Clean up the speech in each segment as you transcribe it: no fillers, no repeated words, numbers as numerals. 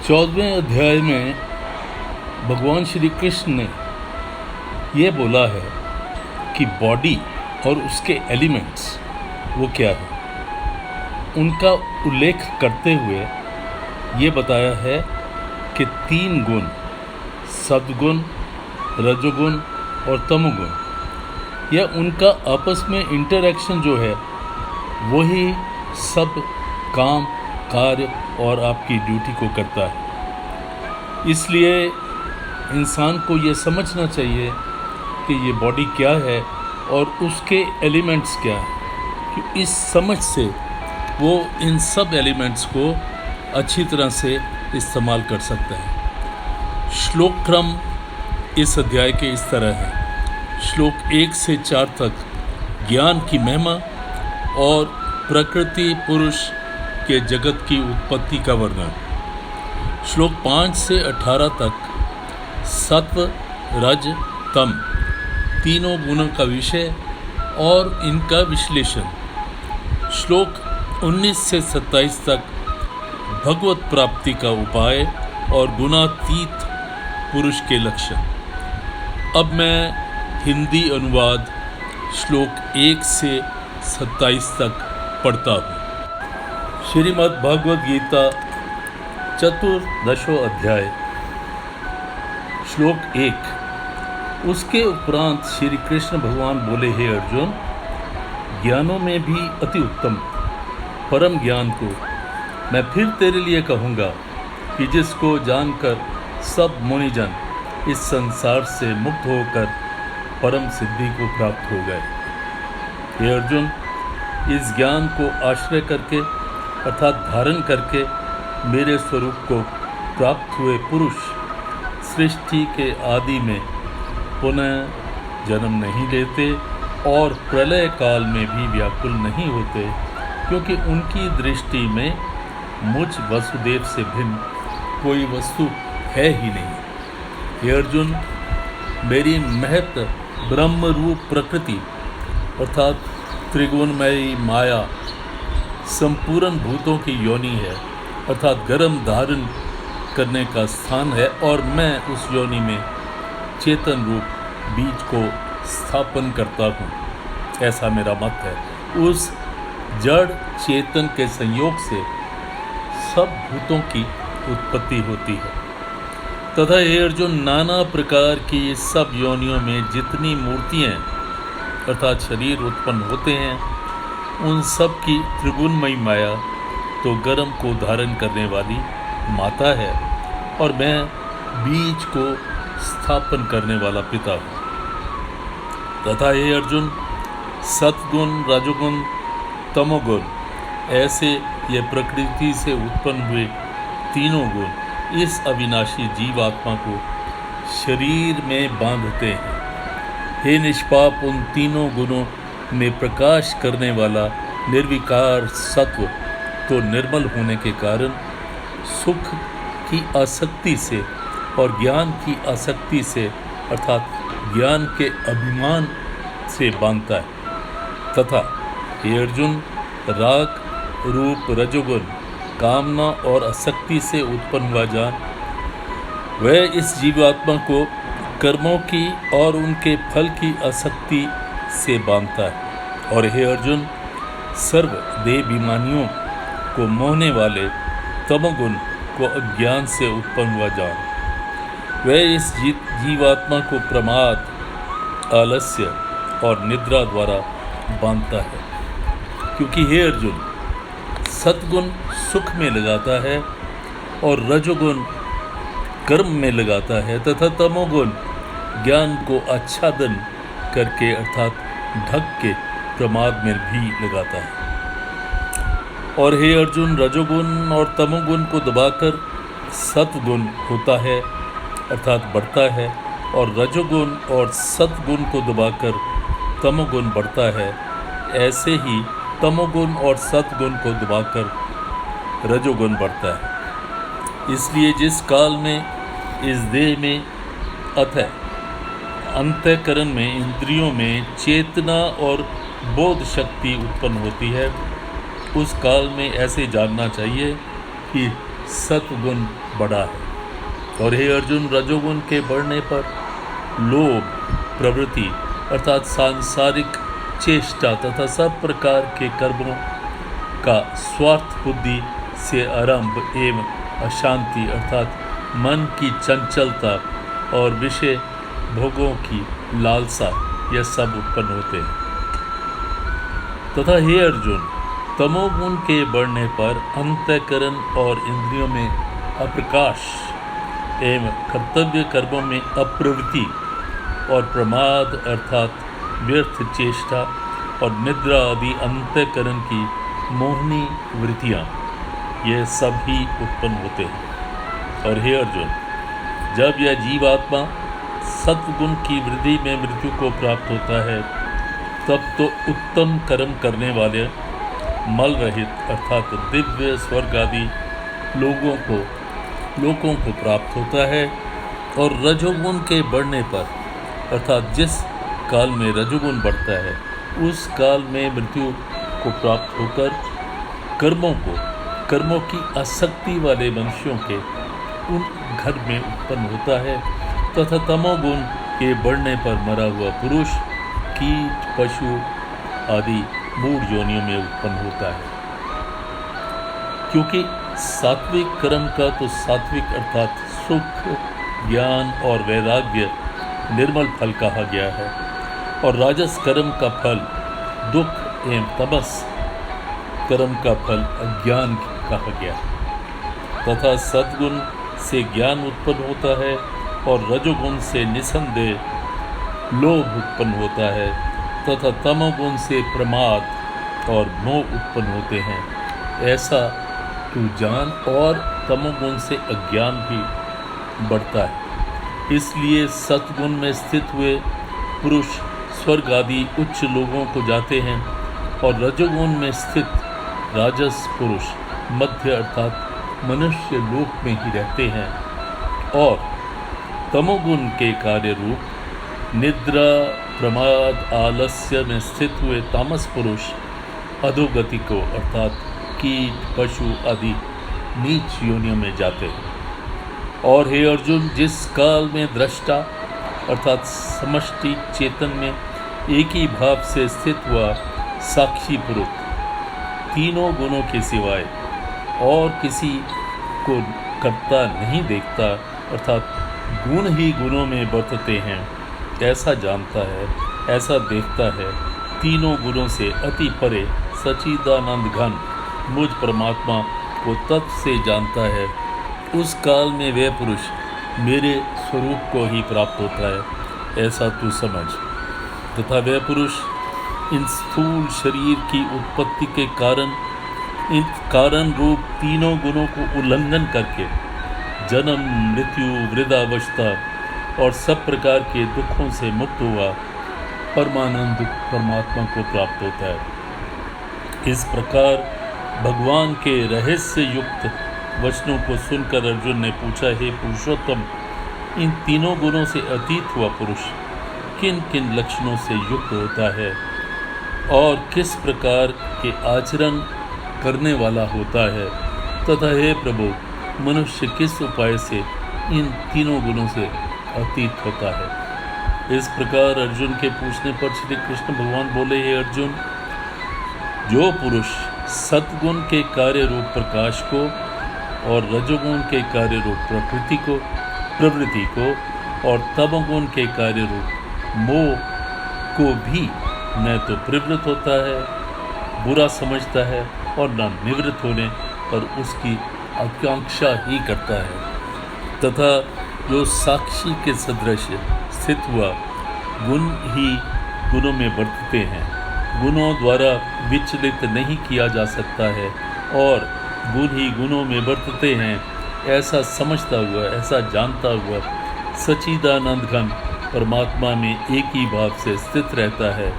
14वें अध्याय में भगवान श्री कृष्ण ने ये बोला है कि बॉडी और उसके एलिमेंट्स वो क्या है, उनका उल्लेख करते हुए ये बताया है कि 3 गुण सद्गुण, रजोगुण और तमोगुण, या उनका आपस में इंटरैक्शन जो है वही सब काम, कार्य और आपकी ड्यूटी को करता है। इसलिए इंसान को ये समझना चाहिए कि ये बॉडी क्या है और उसके एलिमेंट्स क्या हैं, कि इस समझ से वो इन सब एलिमेंट्स को अच्छी तरह से इस्तेमाल कर सकता है। श्लोक क्रम इस अध्याय के इस तरह है। श्लोक 1 से 4 तक ज्ञान की महिमा और प्रकृति पुरुष के जगत की उत्पत्ति का वर्णन। श्लोक 5 से 18 तक सत्व, रज, तम तीनों गुणों का विषय और इनका विश्लेषण। श्लोक 19 से 27 तक भगवत प्राप्ति का उपाय और गुणातीत पुरुष के लक्षण। अब मैं हिंदी अनुवाद श्लोक 1 से 27 तक पढ़ता हूँ। श्रीमद् भगवद गीता चतुर्दशो अध्याय। श्लोक 1। उसके उपरांत श्री कृष्ण भगवान बोले, हे अर्जुन, ज्ञानों में भी अति उत्तम परम ज्ञान को मैं फिर तेरे लिए कहूँगा कि जिसको जानकर सब मुनिजन इस संसार से मुक्त होकर परम सिद्धि को प्राप्त हो गए। हे अर्जुन, इस ज्ञान को आश्रय करके अर्थात धारण करके मेरे स्वरूप को प्राप्त हुए पुरुष सृष्टि के आदि में पुनः जन्म नहीं लेते और प्रलय काल में भी व्याकुल नहीं होते, क्योंकि उनकी दृष्टि में मुझ वसुदेव से भिन्न कोई वस्तु है ही नहीं। हे अर्जुन, मेरी महत ब्रह्म रूप प्रकृति अर्थात त्रिगुणमयी माया संपूर्ण भूतों की योनि है, अर्थात गर्भ धारण करने का स्थान है, और मैं उस योनि में चेतन रूप बीज को स्थापन करता हूँ, ऐसा मेरा मत है। उस जड़ चेतन के संयोग से सब भूतों की उत्पत्ति होती है तथा हे अर्जुन, नाना प्रकार की सब योनियों में जितनी मूर्तियाँ अर्थात शरीर उत्पन्न होते हैं, उन सब की त्रिगुणमयी माया तो गर्भ को धारण करने वाली माता है, और मैं बीज को स्थापन करने वाला पिता हूँ। तथा हे अर्जुन, सतगुण, रजोगुण, तमोगुण ऐसे ये प्रकृति से उत्पन्न हुए तीनों गुण इस अविनाशी जीवात्मा को शरीर में बांधते हैं। हे निष्पाप, उन तीनों गुणों में प्रकाश करने वाला निर्विकार सत्व तो निर्मल होने के कारण सुख की आसक्ति से और ज्ञान की आसक्ति से अर्थात ज्ञान के अभिमान से बांधता है। तथा हे अर्जुन, राग, रूप, रजोगुण, कामना और आसक्ति से उत्पन्न हुआ ज्ञान वह इस जीवात्मा को कर्मों की और उनके फल की आसक्ति से बांधता है। और हे अर्जुन, सर्व देहाभिमानियों को मोहने वाले तमोगुण को अज्ञान से उत्पन्न हुआ ज्ञान वह इस जीवात्मा को प्रमाद, आलस्य और निद्रा द्वारा बांधता है। क्योंकि हे अर्जुन, सतगुण सुख में लगाता है और रजोगुण कर्म में लगाता है तथा तमोगुण ज्ञान को आच्छादन करके अर्थात ढक के प्रमाद में भी लगाता है। और हे अर्जुन, रजोगुण और तमोगुण को दबाकर सत्वगुण होता है अर्थात बढ़ता है, और रजोगुण और सत्वगुण को दबाकर तमोगुण बढ़ता है। ऐसे ही तमोगुण और सत्वगुण को दबाकर रजोगुण बढ़ता है। इसलिए जिस काल में इस देह में अतः अंतःकरण में, इंद्रियों में चेतना और बोध शक्ति उत्पन्न होती है, उस काल में ऐसे जानना चाहिए कि सत्वगुण बढ़ा है। और हे अर्जुन, रजोगुण के बढ़ने पर लोभ, प्रवृत्ति अर्थात सांसारिक चेष्टा तथा सब प्रकार के कर्मों का स्वार्थ बुद्धि से आरंभ एवं अशांति अर्थात मन की चंचलता और विषय भोगों की लालसा यह सब उत्पन्न होते हैं। तथा हे अर्जुन, तमोगुण के बढ़ने पर अंतःकरण और इंद्रियों में अप्रकाश एवं कर्तव्य कर्मों में अप्रवृत्ति और प्रमाद अर्थात व्यर्थ चेष्टा और निद्रा आदि अंतःकरण की मोहनी वृत्तियाँ ये सब ही उत्पन्न होते हैं। और हे अर्जुन, जब यह जीवात्मा सत्वगुण की वृद्धि में मृत्यु को प्राप्त होता है तब तो उत्तम कर्म करने वाले मल रहित अर्थात दिव्य स्वर्ग आदि लोगों को प्राप्त होता है। और रजोगुण के बढ़ने पर अर्थात जिस काल में रजोगुण बढ़ता है उस काल में मृत्यु को प्राप्त होकर कर्मों की आसक्ति वाले मनुष्यों के उन घर में उत्पन्न होता है। तथा तमोगुण के बढ़ने पर मरा हुआ पुरुष कीट पशु आदि मूढ़ योनियों में उत्पन्न होता है। क्योंकि सात्विक कर्म का तो सात्विक अर्थात सुख, ज्ञान और वैराग्य निर्मल फल कहा गया है, और राजस कर्म का फल दुख एवं तमस कर्म का फल अज्ञान कहा गया है। तथा सद्गुण से ज्ञान उत्पन्न होता है और रजोगुण से निसंदेह लोभ उत्पन्न होता है तथा तमोगुण से प्रमाद और मोह उत्पन्न होते हैं। ऐसा तू जान, और तमोगुण से अज्ञान भी बढ़ता है। इसलिए सत्गुण में स्थित हुए पुरुष स्वर्ग आदि उच्च लोगों को जाते हैं और रजोगुण में स्थित राजस पुरुष मध्य अर्थात मनुष्य लोक में ही रहते हैं। और तमोगुण के कार्य रूप निद्रा, प्रमाद, आलस्य में स्थित हुए तामस पुरुष अधोगति को अर्थात कीट, पशु आदि नीच योनियों में जाते हैं। और हे अर्जुन, जिस काल में दृष्टा अर्थात समष्टि चेतन में एक ही भाव से स्थित हुआ साक्षी पुरुष तीनों गुणों के सिवाय और किसी को करता नहीं देखता अर्थात गुण ही गुणों में बरतते हैं, ऐसा जानता है, ऐसा देखता है, तीनों गुणों से अति परे सच्चिदानंद घन मुझ परमात्मा को तत्व से जानता है, उस काल में वह पुरुष मेरे स्वरूप को ही प्राप्त होता है, ऐसा तू समझ। तथा वह पुरुष इन स्थूल शरीर की उत्पत्ति के इन कारण रूप तीनों गुणों को उल्लंघन करके जन्म, मृत्यु, वृद्धावस्था और सब प्रकार के दुखों से मुक्त हुआ परमानंद परमात्मा को प्राप्त होता है। इस प्रकार भगवान के रहस्य युक्त वचनों को सुनकर अर्जुन ने पूछा, हे पुरुषोत्तम, इन तीनों गुणों से अतीत हुआ पुरुष किन किन लक्षणों से युक्त होता है और किस प्रकार के आचरण करने वाला होता है, तथा हे प्रभु, मनुष्य किस उपाय से इन तीनों गुणों से अतीत होता है। इस प्रकार अर्जुन के पूछने पर श्री कृष्ण भगवान बोले, हे अर्जुन, जो पुरुष सत्गुण के कार्य रूप प्रकाश को और रजोगुण के कार्य रूप प्रवृत्ति को और तमोगुण के कार्य रूप मोह को भी न तो प्रवृत्त होता है, बुरा समझता है और न निवृत्त होने पर उसकी आकांक्षा ही करता है, तथा जो साक्षी के सदृश स्थित हुआ गुण ही गुणों में बरतते हैं, गुणों द्वारा विचलित नहीं किया जा सकता है और गुण ही गुणों में बरतते हैं, ऐसा समझता हुआ, ऐसा जानता हुआ सच्चिदानंद घन परमात्मा में एक ही भाव से स्थित रहता है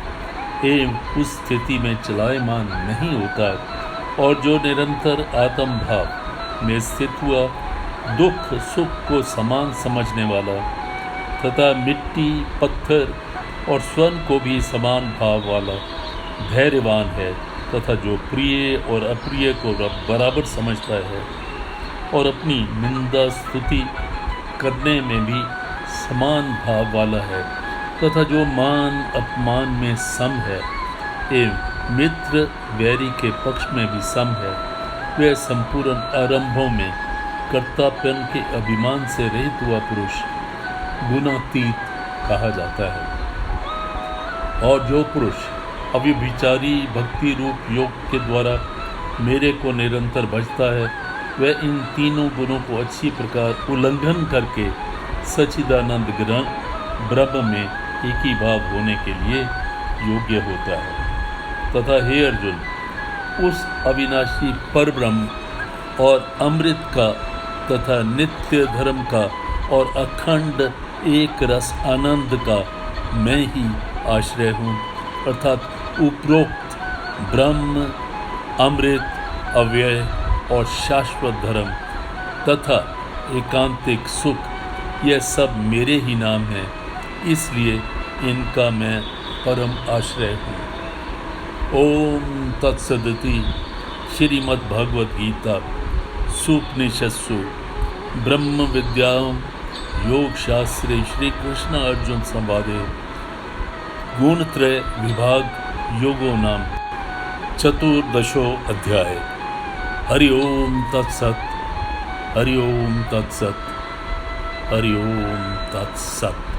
एवं उस स्थिति में चलायमान नहीं होता, और जो निरंतर आत्म भाव में स्थित हुआ दुख सुख को समान समझने वाला तथा मिट्टी, पत्थर और स्वर्ण को भी समान भाव वाला धैर्यवान है, तथा जो प्रिय और अप्रिय को बराबर समझता है और अपनी निंदा स्तुति करने में भी समान भाव वाला है, तथा जो मान अपमान में सम है एवं मित्र वैरी के पक्ष में भी सम है, वह संपूर्ण आरंभों में कर्तापन के अभिमान से रहित हुआ पुरुष गुणातीत कहा जाता है। और जो पुरुष अव्यभिचारी भक्ति रूप योग के द्वारा मेरे को निरंतर भजता है, वह इन तीनों गुणों को अच्छी प्रकार उल्लंघन करके सच्चिदानंद ब्रह्म में एक ही भाव होने के लिए योग्य होता है। तथा हे अर्जुन, उस अविनाशी परब्रह्म और अमृत का तथा नित्य धर्म का और अखंड एक रस आनंद का मैं ही आश्रय हूँ, अर्थात उपरोक्त ब्रह्म, अमृत, अव्यय और शाश्वत धर्म तथा एकांतिक सुख, यह सब मेरे ही नाम है, इसलिए इनका मैं परम आश्रय हूँ। ओम तत्सदिति। श्रीमद् भगवद गीता सुपनिषत्सु ब्रह्म विद्याम योग शास्त्रे श्री कृष्ण अर्जुन संवादे गुणत्रय विभाग योगो नाम चतुर्दशो अध्याय। हरि ओम तत्सत्। हरि ओम तत्सत्। हरि ओम तत्सत्।